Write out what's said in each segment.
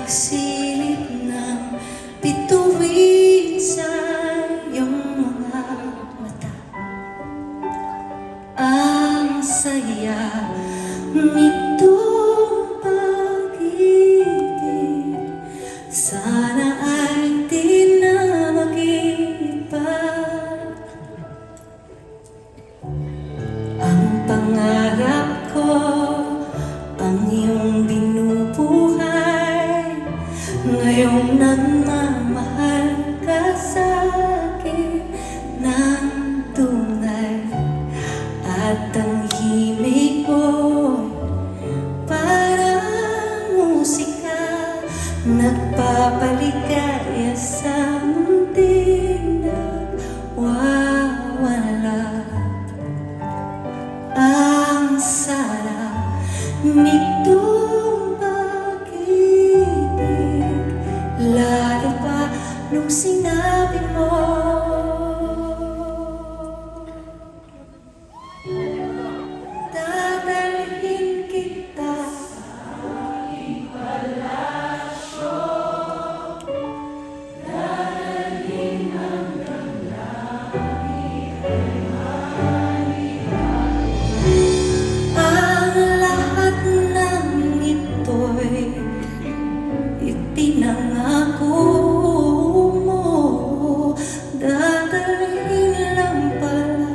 pagsilip ng bituin sa iyong mga mata. Ang saya nitong pag-ibig, sana ay di na mag-iba. Ang pangarap ko, ang iyong binubuhay, ngayong nagmamahal ka sa'kin ng tunay. At ang himig ko parang musika, nagpapaligaya sa munting nagwawala. Ang sarap nitong pag-ibig, lalo pa nung sinabi mo dadalhin kita sa aking palasyo, dadalhin hanggang langit ay maliwanag. Ang lahat ng ito'y ipinangako mo, dadalhin lang pala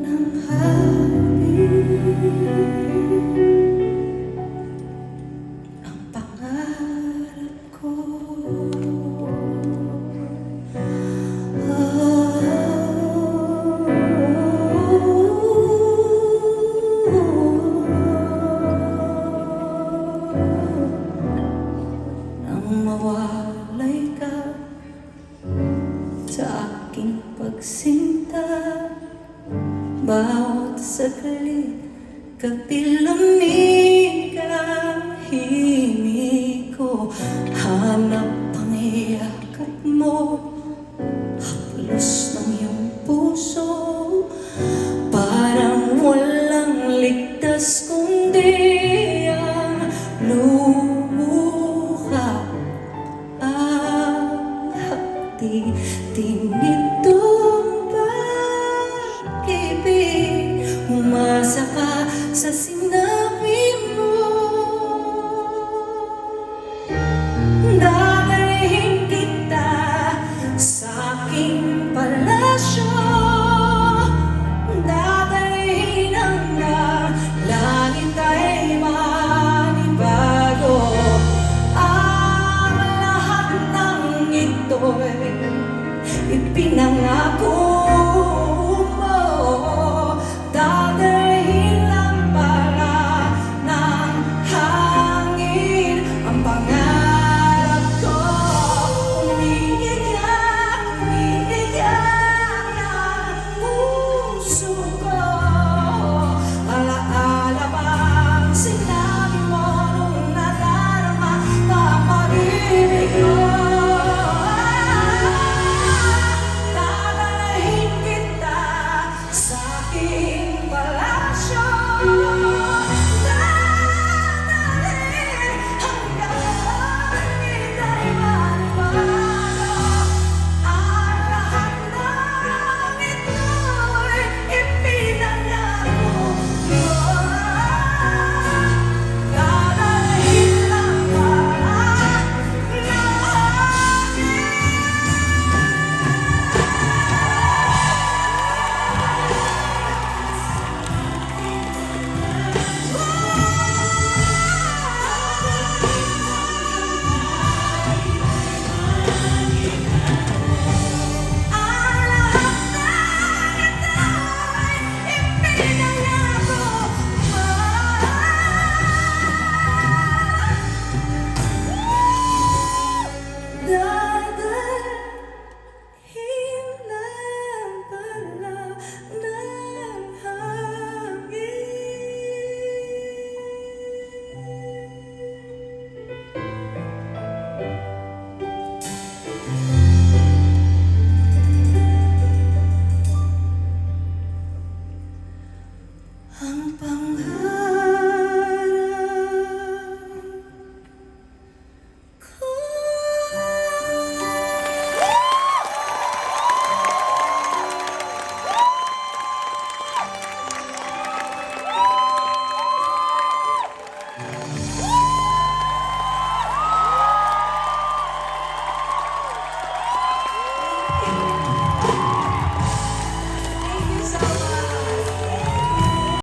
ng hangin. Ang pangarap ko, nang mawalay ka sa aking pagsinta, bawat saglit kapilamig.